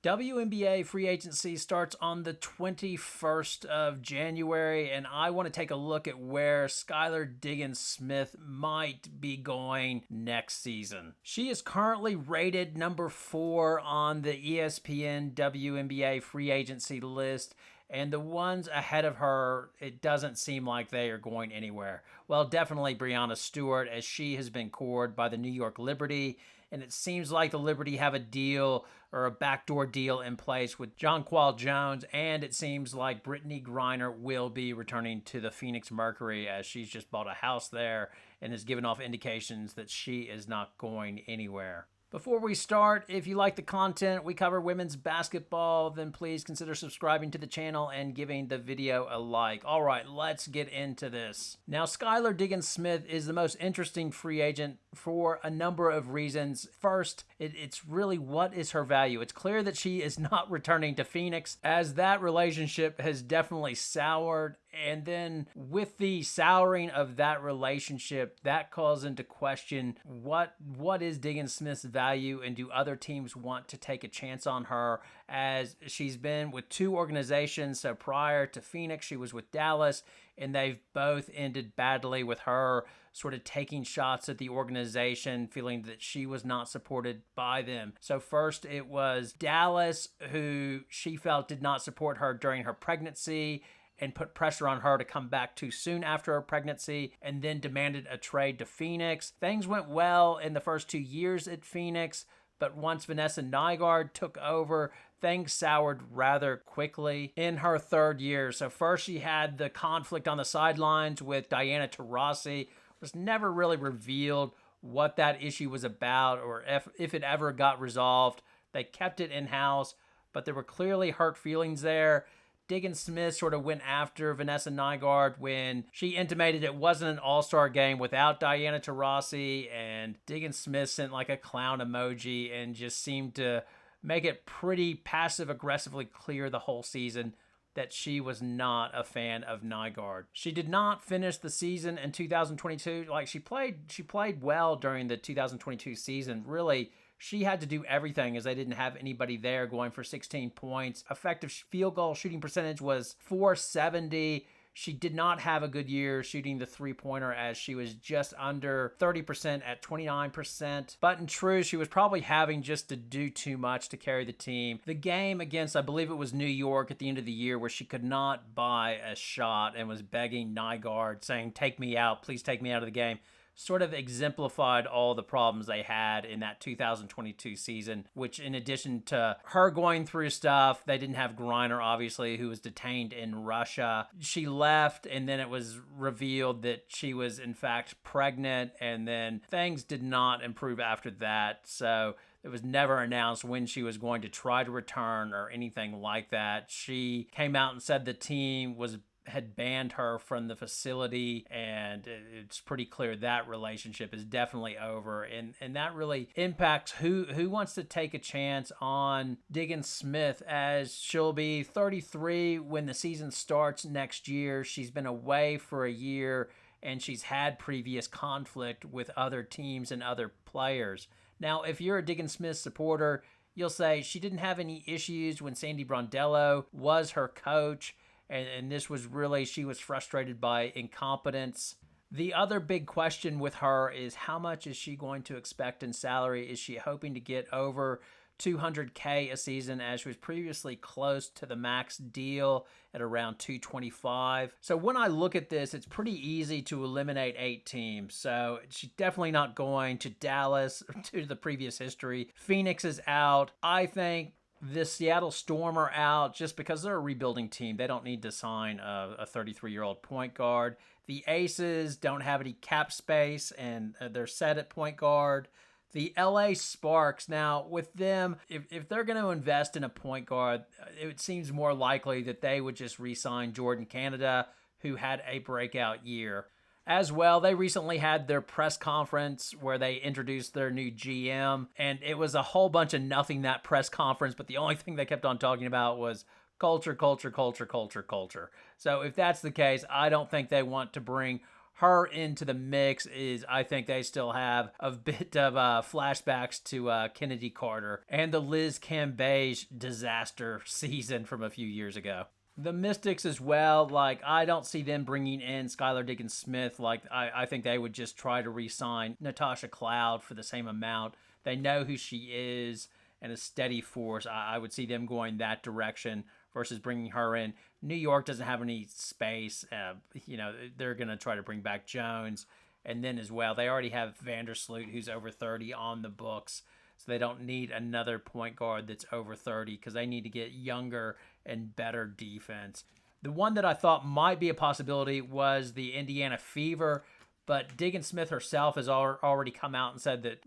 WNBA free agency starts on the 21st of January, and I want to take a look at where Skylar Diggins-Smith might be going next season. She is currently rated number 4 on the ESPN WNBA free agency list, and the ones ahead of her, it doesn't seem like they are going anywhere. Well, definitely Breanna Stewart, as she has been cored by the New York Liberty, and it seems like the Liberty have a deal or a backdoor deal in place with Jonquel Jones, and it seems like Brittany Griner will be returning to the Phoenix Mercury, as she's just bought a house there and has given off indications that she is not going anywhere. Before we start, if you like the content, we cover women's basketball, then please consider subscribing to the channel and giving the video a like. All right, let's get into this. Now, Skylar Diggins-Smith is the most interesting free agent for a number of reasons. First, it's really, what is her value? It's clear that she is not returning to Phoenix, as that relationship has definitely soured. And then with the souring of that relationship, that calls into question what is Diggins-Smith's value, and do other teams want to take a chance on her, as she's been with 2 organizations. So prior to Phoenix, she was with Dallas, and they've both ended badly, with her sort of taking shots at the organization, feeling that she was not supported by them. So first it was Dallas, who she felt did not support her during her pregnancy and put pressure on her to come back too soon after her pregnancy, and then demanded a trade to Phoenix. Things went well in the first 2 years at Phoenix, but once Vanessa Nygaard took over, things soured rather quickly in her 3rd year. So first she had the conflict on the sidelines with Diana Taurasi. It was never really revealed what that issue was about, or if it ever got resolved. They kept it in-house, but there were clearly hurt feelings there. Diggins-Smith sort of went after Vanessa Nygaard when she intimated it wasn't an all-star game without Diana Taurasi, and Diggins-Smith sent like a clown emoji and just seemed to make it pretty passive-aggressively clear the whole season that she was not a fan of Nygaard. She did not finish the season in 2022. Like, she played well during the 2022 season. Really, she had to do everything, as they didn't have anybody there, going for 16 points. Effective field goal shooting percentage was .470. She did not have a good year shooting the three-pointer, as she was just under 30% at 29%. But in truth, she was probably having just to do too much to carry the team. The game against, I believe it was New York at the end of the year, where she could not buy a shot and was begging Nygaard, saying, "Take me out, please take me out of the game," sort of exemplified all the problems they had in that 2022 season, which, in addition to her going through stuff, they didn't have Griner, obviously, who was detained in Russia. She left, and then it was revealed that she was, in fact, pregnant, and then things did not improve after that. So it was never announced when she was going to try to return or anything like that. She came out and said the team had banned her from the facility, and it's pretty clear that relationship is definitely over, and that really impacts who wants to take a chance on Diggins-Smith, as she'll be 33 when the season starts next year. She's been away for a year, and she's had previous conflict with other teams and other players. Now, if you're a Diggins-Smith supporter, you'll say she didn't have any issues when Sandy Brondello was her coach, and this was really, she was frustrated by incompetence. The other big question with her is, how much is she going to expect in salary? Is she hoping to get over $200K a season, as she was previously close to the max deal at around $225? So when I look at this, it's pretty easy to eliminate 8 teams. So she's definitely not going to Dallas, to the previous history. Phoenix is out. I think the Seattle Storm are out, just because they're a rebuilding team. They don't need to sign a 33-year-old point guard. The Aces don't have any cap space, and they're set at point guard. The LA Sparks, now with them, if they're going to invest in a point guard, it seems more likely that they would just re-sign Jordan Canada, who had a breakout year. As well, they recently had their press conference where they introduced their new GM, and it was a whole bunch of nothing, that press conference, but the only thing they kept on talking about was culture, culture, culture, culture, culture. So if that's the case, I don't think they want to bring her into the mix is, I think they still have a bit of flashbacks to Kennedy Carter and the Liz Cambage disaster season from a few years ago. The Mystics as well, like, I don't see them bringing in Skylar Diggins-Smith. Like, I think they would just try to re-sign Natasha Cloud for the same amount. They know who she is and a steady force. I would see them going that direction versus bringing her in. New York doesn't have any space. They're going to try to bring back Jones. And then as well, they already have Vandersloot, who's over 30, on the books. So they don't need another point guard that's over 30 because they need to get younger and better defense. The one that I thought might be a possibility was the Indiana Fever, but Diggins-Smith herself has already come out and said that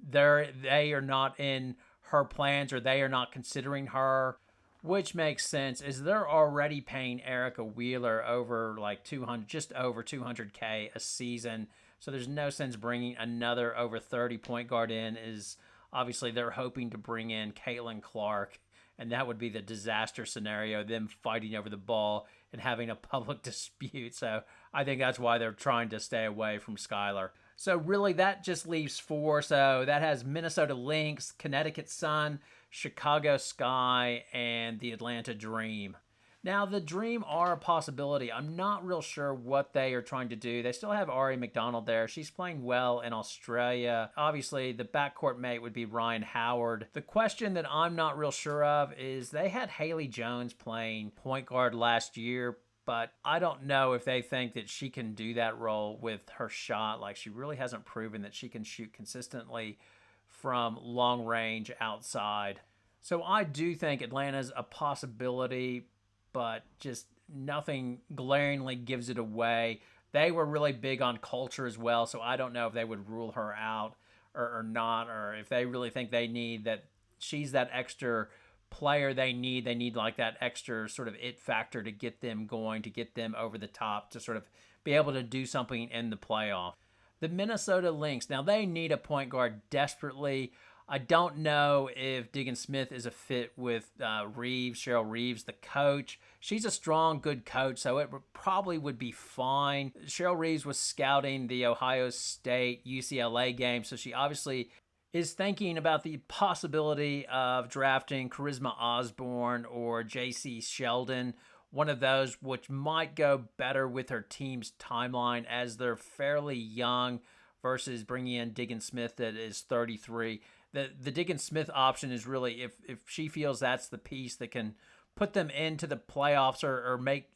they are not in her plans, or they are not considering her, which makes sense, is they're already paying Erica Wheeler over like 200, just over $200K a season. So there's no sense bringing another over 30 point guard in. Is obviously they're hoping to bring in Caitlin Clark, and that would be the disaster scenario, them fighting over the ball and having a public dispute. So I think that's why they're trying to stay away from Skylar. So really that just leaves 4. So that has Minnesota Lynx, Connecticut Sun, Chicago Sky, and the Atlanta Dream. Now, the Dream are a possibility. I'm not real sure what they are trying to do. They still have Ari McDonald there. She's playing well in Australia. Obviously, the backcourt mate would be Ryan Howard. The question that I'm not real sure of is they had Haley Jones playing point guard last year, but I don't know if they think that she can do that role with her shot. Like, she really hasn't proven that she can shoot consistently from long range outside. So I do think Atlanta's a possibility, but just nothing glaringly gives it away. They were really big on culture as well, so I don't know if they would rule her out or not, or if they really think they need that, she's that extra player they need. They need like that extra sort of it factor to get them going, to get them over the top, to sort of be able to do something in the playoff. The Minnesota Lynx, now they need a point guard desperately. I don't know if Diggins-Smith is a fit with Reeves, Cheryl Reeves, the coach. She's a strong, good coach, so it probably would be fine. Cheryl Reeves was scouting the Ohio State UCLA game, so she obviously is thinking about the possibility of drafting Charisma Osborne or J.C. Sheldon, one of those, which might go better with her team's timeline as they're fairly young versus bringing in Diggins-Smith that is 33. The Diggins-Smith option is really if she feels that's the piece that can put them into the playoffs or make,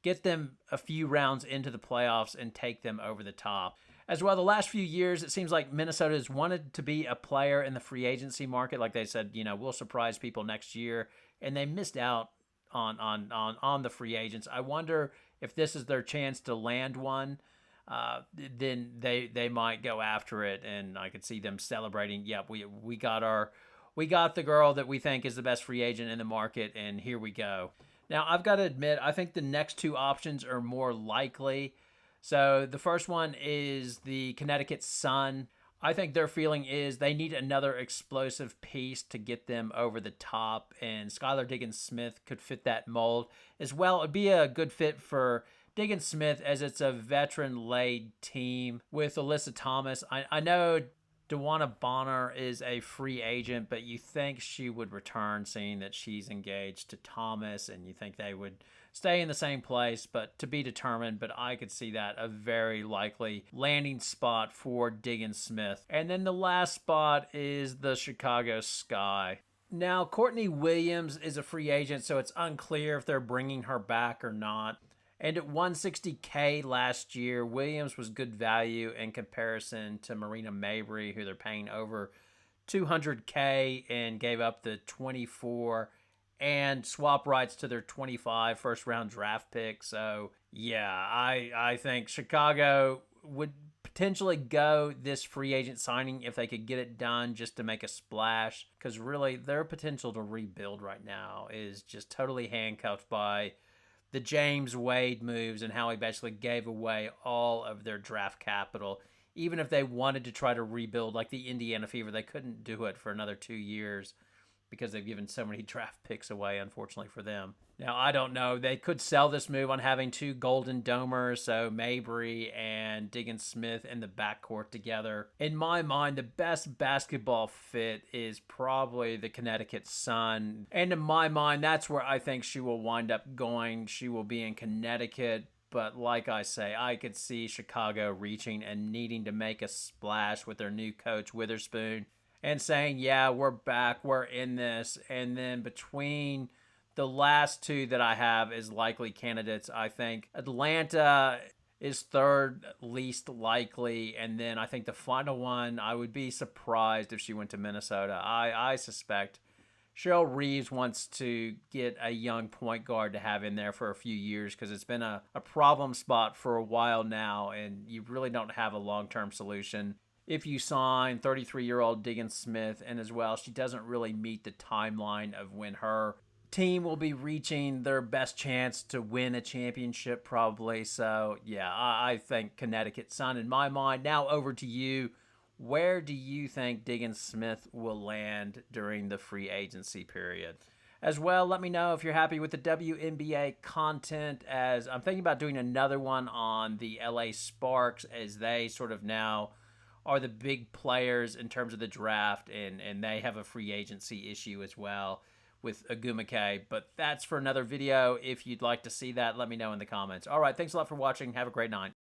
get them a few rounds into the playoffs and take them over the top. As well, the last few years, it seems like Minnesota has wanted to be a player in the free agency market. Like they said, we'll surprise people next year, and they missed out on the free agents. I wonder if this is their chance to land one. Then they might go after it, and I could see them celebrating. Yep, we got the girl that we think is the best free agent in the market, and here we go. Now, I've got to admit, I think the next two options are more likely. So the first one is the Connecticut Sun. I think their feeling is they need another explosive piece to get them over the top, and Skylar Diggins-Smith could fit that mold. As well, it'd be a good fit for Diggins-Smith as it's a veteran-laden team with Alyssa Thomas. I know DeWanna Bonner is a free agent, but you think she would return seeing that she's engaged to Thomas, and you think they would stay in the same place, but to be determined. But I could see that a very likely landing spot for Diggins-Smith. And then the last spot is the Chicago Sky. Now, Courtney Williams is a free agent, so it's unclear if they're bringing her back or not. And at $160K last year, Williams was good value in comparison to Marina Mabry, who they're paying over $200K and gave up the 24 and swap rights to their 25 first-round draft pick. So, yeah, I think Chicago would potentially go this free agent signing if they could get it done just to make a splash, because really their potential to rebuild right now is just totally handcuffed by the James Wade moves and how he basically gave away all of their draft capital. Even if they wanted to try to rebuild like the Indiana Fever, they couldn't do it for another 2 years because they've given so many draft picks away, unfortunately for them. Now, I don't know. They could sell this move on having two Golden Domers, so Mabry and Diggins-Smith in the backcourt together. In my mind, the best basketball fit is probably the Connecticut Sun. And in my mind, that's where I think she will wind up going. She will be in Connecticut. But like I say, I could see Chicago reaching and needing to make a splash with their new coach, Witherspoon, and saying, yeah, we're back, we're in this. And then between the last two that I have as likely candidates, I think Atlanta is third least likely. And then I think the final one, I would be surprised if she went to Minnesota. I suspect Cheryl Reeves wants to get a young point guard to have in there for a few years because it's been a problem spot for a while now, and you really don't have a long-term solution. If you sign 33-year-old Diggins-Smith, and as well, she doesn't really meet the timeline of when her team will be reaching their best chance to win a championship, probably. So, yeah, I think Connecticut Sun in my mind. Now over to you. Where do you think Diggins-Smith will land during the free agency period? As well, let me know if you're happy with the WNBA content, as I'm thinking about doing another one on the LA Sparks, as they sort of now are the big players in terms of the draft, and they have a free agency issue as well with Agumake. But that's for another video. If you'd like to see that, let me know in the comments. All right, thanks a lot for watching. Have a great night.